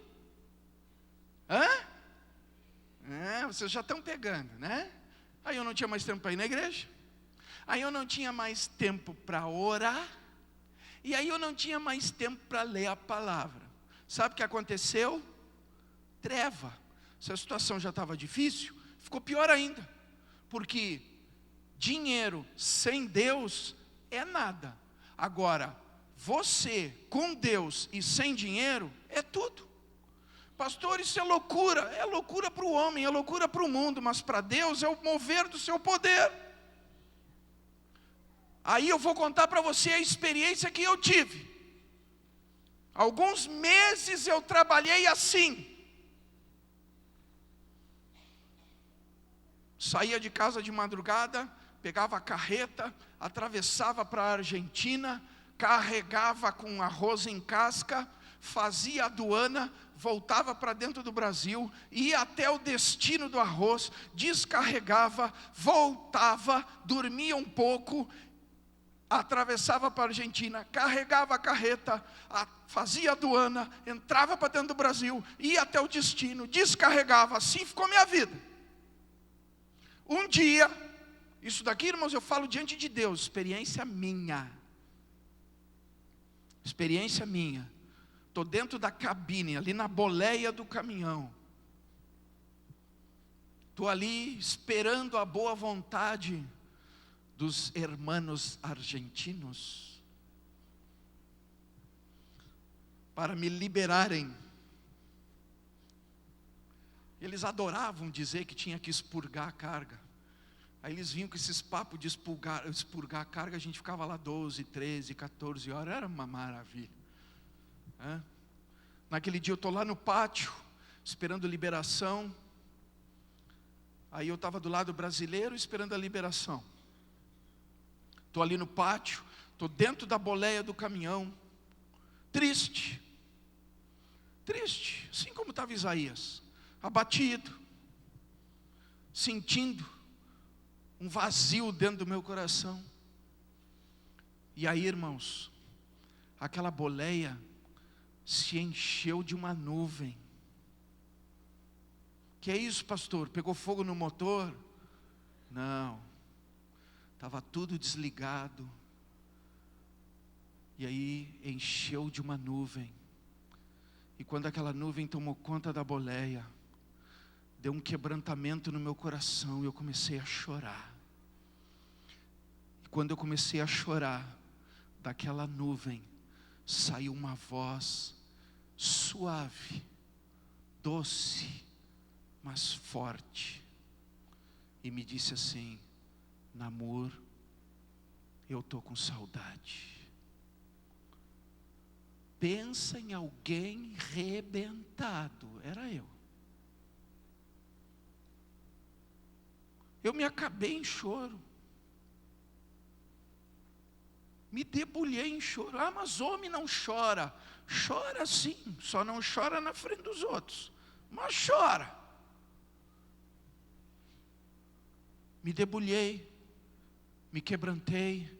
Vocês já estão pegando, né? Aí eu não tinha mais tempo para ir na igreja. Aí eu não tinha mais tempo para orar. E aí eu não tinha mais tempo para ler a palavra. Sabe o que aconteceu? Treva. Se a situação já estava difícil, ficou pior ainda. Porque dinheiro sem Deus é nada. Agora, você com Deus e sem dinheiro é tudo. Pastor, isso é loucura para o homem, é loucura para o mundo, mas para Deus é o mover do seu poder. Aí eu vou contar para você a experiência que eu tive. Alguns meses eu trabalhei assim. Saía de casa de madrugada, pegava a carreta, atravessava para a Argentina, carregava com arroz em casca, fazia a aduana, voltava para dentro do Brasil, ia até o destino do arroz, descarregava, voltava, dormia um pouco, atravessava para a Argentina, carregava a carreta, fazia a aduana, entrava para dentro do Brasil, ia até o destino, descarregava. Assim ficou minha vida. Um dia, isso daqui, irmãos, eu falo diante de Deus, experiência minha. Estou dentro da cabine, ali na boleia do caminhão. Estou ali esperando a boa vontade dos hermanos argentinos para me liberarem. Eles adoravam dizer que tinha que expurgar a carga. Aí eles vinham com esses papos de expurgar a carga, a gente ficava lá 12, 13, 14 horas, era uma maravilha. Naquele dia eu estou lá no pátio, esperando liberação. Aí eu estava do lado brasileiro esperando a liberação. Estou ali no pátio, estou dentro da boleia do caminhão, triste, assim como estava Isaías, abatido, sentindo um vazio dentro do meu coração. E aí, irmãos, aquela boleia se encheu de uma nuvem. Que é isso, pastor? Pegou fogo no motor? Não, estava tudo desligado. E aí encheu de uma nuvem. E quando aquela nuvem tomou conta da boleia, deu um quebrantamento no meu coração e eu comecei a chorar. E quando eu comecei a chorar, daquela nuvem saiu uma voz suave, doce, mas forte, e me disse assim: Namor, eu estou com saudade. Pensa em alguém rebentado, era eu. Eu me acabei em choro, me debulhei em choro. Mas homem não chora. Chora sim, só não chora na frente dos outros, mas chora. Me debulhei, me quebrantei,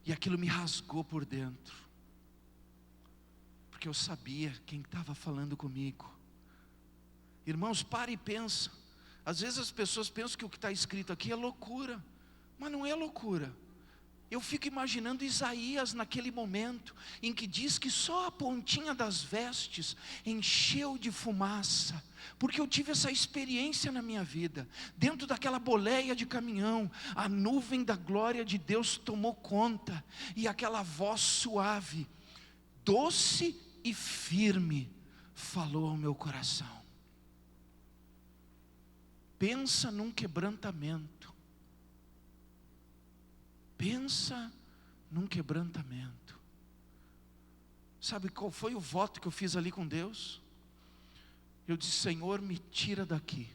e aquilo me rasgou por dentro, porque eu sabia quem estava falando comigo. Irmãos, para e pensa. Às vezes as pessoas pensam que o que está escrito aqui é loucura, mas não é loucura. Eu fico imaginando Isaías naquele momento em que diz que só a pontinha das vestes encheu de fumaça, porque eu tive essa experiência na minha vida. Dentro daquela boleia de caminhão, a nuvem da glória de Deus tomou conta, e aquela voz suave, doce e firme, falou ao meu coração. Pensa num quebrantamento. Pensa num quebrantamento. Sabe qual foi o voto que eu fiz ali com Deus? Eu disse: Senhor, me tira daqui.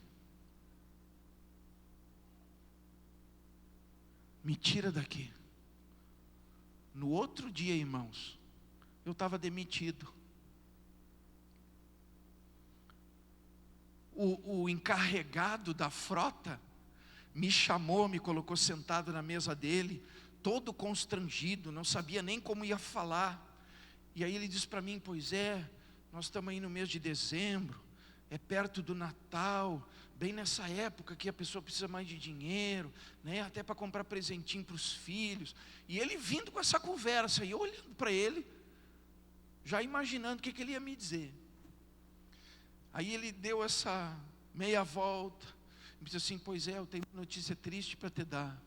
Me tira daqui. No outro dia, irmãos, eu estava demitido. O encarregado da frota me chamou, me colocou sentado na mesa dele, todo constrangido, não sabia nem como ia falar. E aí ele disse para mim: pois é, nós estamos aí no mês de dezembro, é perto do Natal, bem nessa época que a pessoa precisa mais de dinheiro, né, até para comprar presentinho para os filhos. E ele vindo com essa conversa, e eu olhando para ele, já imaginando o que ele ia me dizer. Aí ele deu essa meia volta, e disse assim: pois é, eu tenho uma notícia triste para te dar.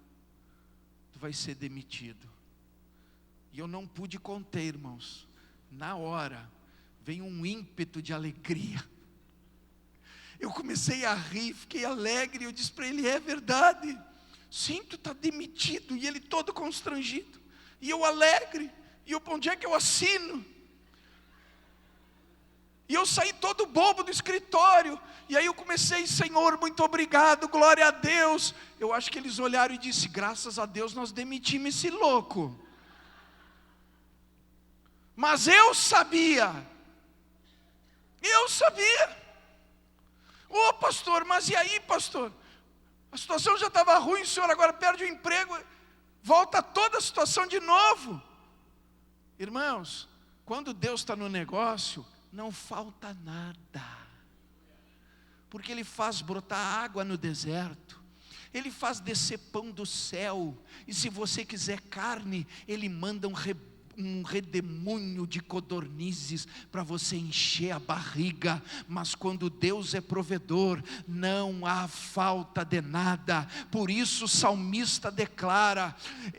Tu vai ser demitido. E eu não pude conter, irmãos. Na hora, veio um ímpeto de alegria. Eu comecei a rir, fiquei alegre. Eu disse para ele: é verdade, sim, tu está demitido. E ele todo constrangido, e eu alegre. E eu: onde é que eu assino? E eu saí todo bobo do escritório. E aí eu comecei: Senhor, muito obrigado, glória a Deus. Eu acho que eles olharam e disseram: graças a Deus nós demitimos esse louco. Mas eu sabia. Ô pastor, mas e aí, pastor? A situação já estava ruim, o senhor agora perde o emprego, volta toda a situação de novo. Irmãos, quando Deus está no negócio, não falta nada. Porque Ele faz brotar água no deserto, Ele faz descer pão do céu, e se você quiser carne, Ele manda um redemoinho de codornizes para você encher a barriga. Mas quando Deus é provedor, não há falta de nada. Por isso o salmista declara: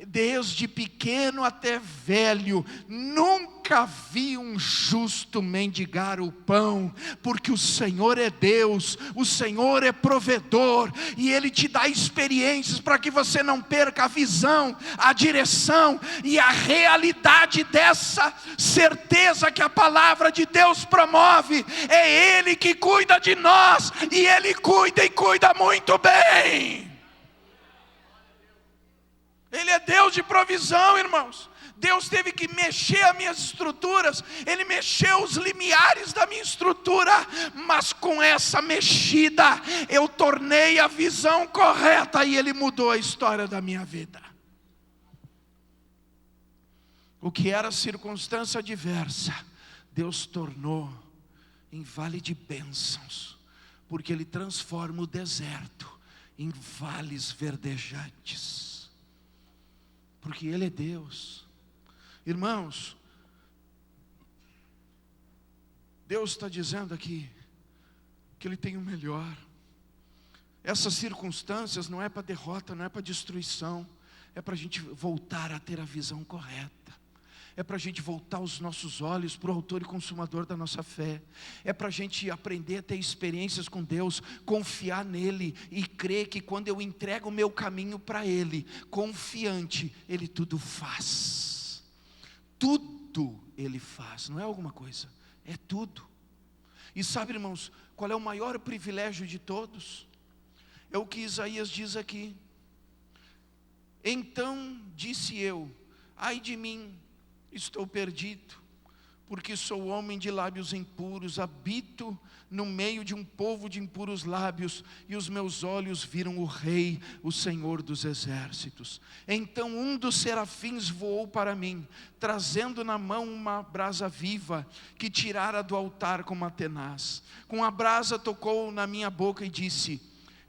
desde pequeno até velho, nunca vi um justo mendigar o pão, porque o Senhor é Deus, o Senhor é provedor, e Ele te dá experiências para que você não perca a visão, a direção e a realidade dessa certeza que a palavra de Deus promove. É Ele que cuida de nós, e Ele cuida, e cuida muito bem. Ele é Deus de provisão, irmãos. Deus teve que mexer as minhas estruturas, Ele mexeu os limiares da minha estrutura, mas com essa mexida, eu tornei a visão correta, e Ele mudou a história da minha vida. O que era circunstância adversa, Deus tornou em vale de bênçãos, porque Ele transforma o deserto em vales verdejantes, porque Ele é Deus. Irmãos, Deus está dizendo aqui que Ele tem o melhor. Essas circunstâncias não é para derrota, não é para destruição, é para a gente voltar a ter a visão correta. É para a gente voltar os nossos olhos para o autor e consumador da nossa fé. É para a gente aprender a ter experiências com Deus, confiar nele e crer que quando eu entrego o meu caminho para Ele, confiante, Ele tudo faz. Tudo Ele faz, não é alguma coisa, é tudo. E sabe, irmãos, qual é o maior privilégio de todos? É o que Isaías diz aqui: então disse eu: ai de mim, estou perdido, porque sou homem de lábios impuros, habito no meio de um povo de impuros lábios, e os meus olhos viram o Rei, o Senhor dos exércitos. Então um dos serafins voou para mim, trazendo na mão uma brasa viva, que tirara do altar com uma tenaz. Com a brasa tocou na minha boca e disse: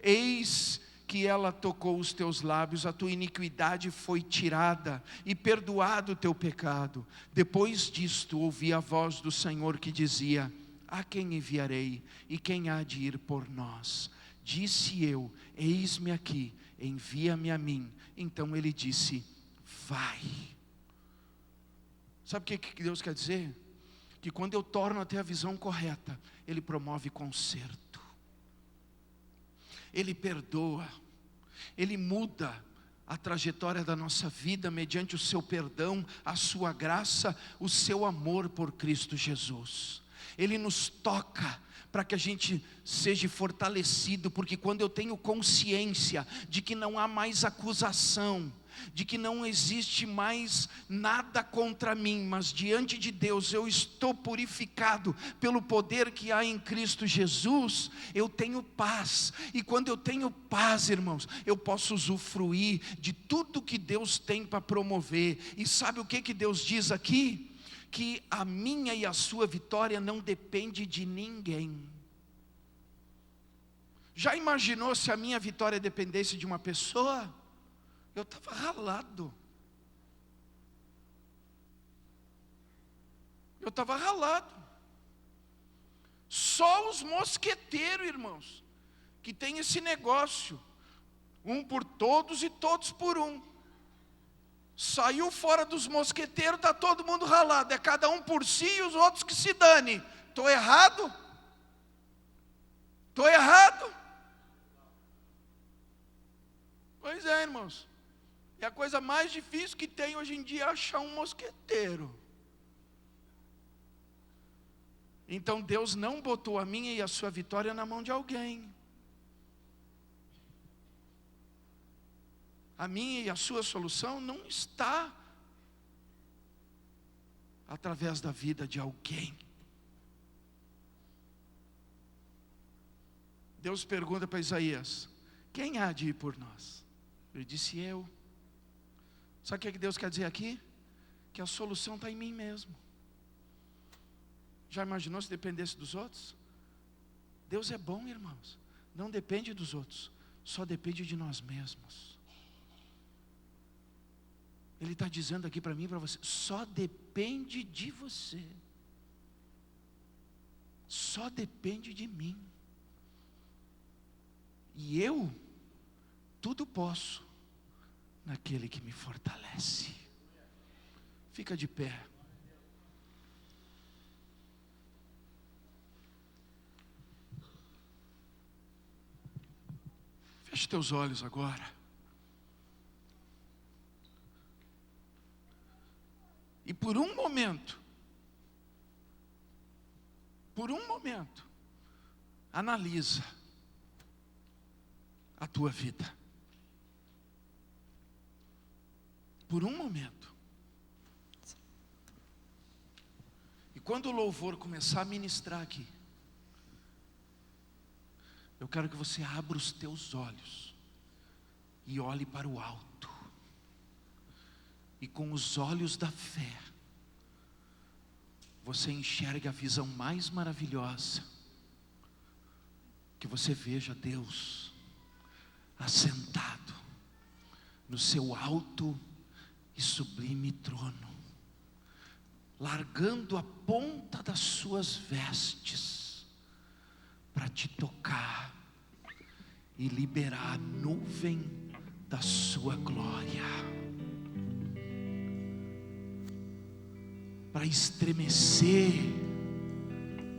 eis que ela tocou os teus lábios, a tua iniquidade foi tirada, e perdoado o teu pecado. Depois disto ouvi a voz do Senhor que dizia: a quem enviarei, e quem há de ir por nós? Disse eu: eis-me aqui, envia-me a mim. Então Ele disse: vai. Sabe o que Deus quer dizer? Que quando eu torno a ter a visão correta, Ele promove conserto, Ele perdoa, Ele muda a trajetória da nossa vida mediante o seu perdão, a sua graça, o seu amor por Cristo Jesus. Ele nos toca para que a gente seja fortalecido, porque quando eu tenho consciência de que não há mais acusação, de que não existe mais nada contra mim, mas diante de Deus eu estou purificado pelo poder que há em Cristo Jesus, eu tenho paz. E quando eu tenho paz, irmãos, eu posso usufruir de tudo que Deus tem para promover. E sabe o que Deus diz aqui? Que a minha e a sua vitória não depende de ninguém. Já imaginou se a minha vitória dependesse de uma pessoa? Eu estava ralado. Eu estava ralado. Só os mosqueteiros, irmãos, que tem esse negócio, um por todos e todos por um. Saiu fora dos mosqueteiros, está todo mundo ralado. É cada um por si e os outros que se dane. Estou errado? Estou errado? Pois é, irmãos. E a coisa mais difícil que tem hoje em dia é achar um mosqueteiro. Então Deus não botou a minha e a sua vitória na mão de alguém. A minha e a sua solução não está através da vida de alguém. Deus pergunta para Isaías: quem há de ir por nós? Ele disse: eu. Sabe o que Deus quer dizer aqui? Que a solução está em mim mesmo. Já imaginou se dependesse dos outros? Deus é bom, irmãos. Não depende dos outros, só depende de nós mesmos. Ele está dizendo aqui para mim e para você: só depende de você. Só depende de mim. E eu tudo posso naquele que me fortalece. Fica de pé. Feche teus olhos agora. E por um momento, analisa a tua vida. Por um momento. E quando o louvor começar a ministrar aqui, eu quero que você abra os teus olhos e olhe para o alto. E com os olhos da fé, você enxerga a visão mais maravilhosa. Que você veja Deus assentado no seu alto e sublime trono, largando a ponta das suas vestes para te tocar e liberar a nuvem da sua glória, para estremecer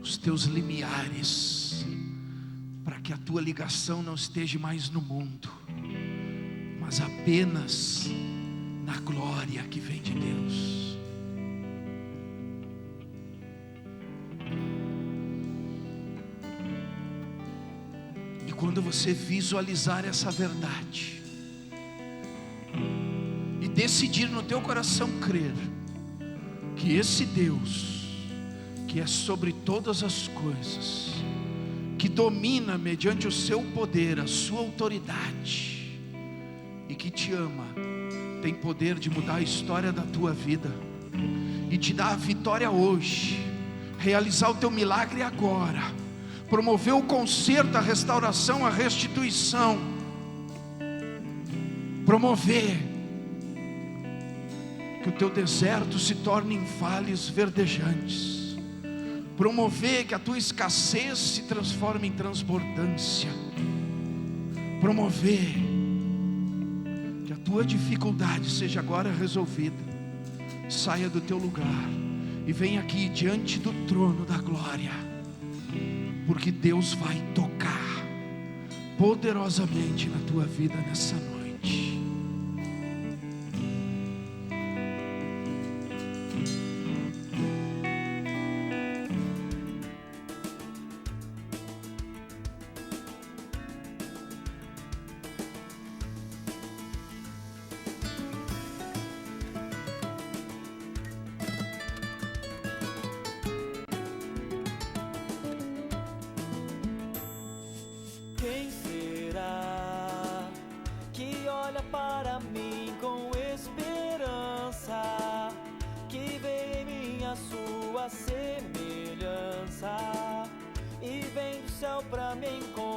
os teus limiares, para que a tua ligação não esteja mais no mundo, mas apenas na glória que vem de Deus. E quando você visualizar essa verdade e decidir no teu coração crer que esse Deus, que é sobre todas as coisas, que domina mediante o seu poder, a sua autoridade, e que te ama, tem poder de mudar a história da tua vida e te dar a vitória hoje, realizar o teu milagre agora, promover o conserto, a restauração, a restituição, promover que o teu deserto se torne em vales verdejantes, promover que a tua escassez se transforme em transbordância, promover que a tua dificuldade seja agora resolvida. Saia do teu lugar e venha aqui diante do trono da glória, porque Deus vai tocar poderosamente na tua vida nessa noite. Quem será que olha para mim com esperança, que vê em mim a sua semelhança e vem do céu para me encontrar?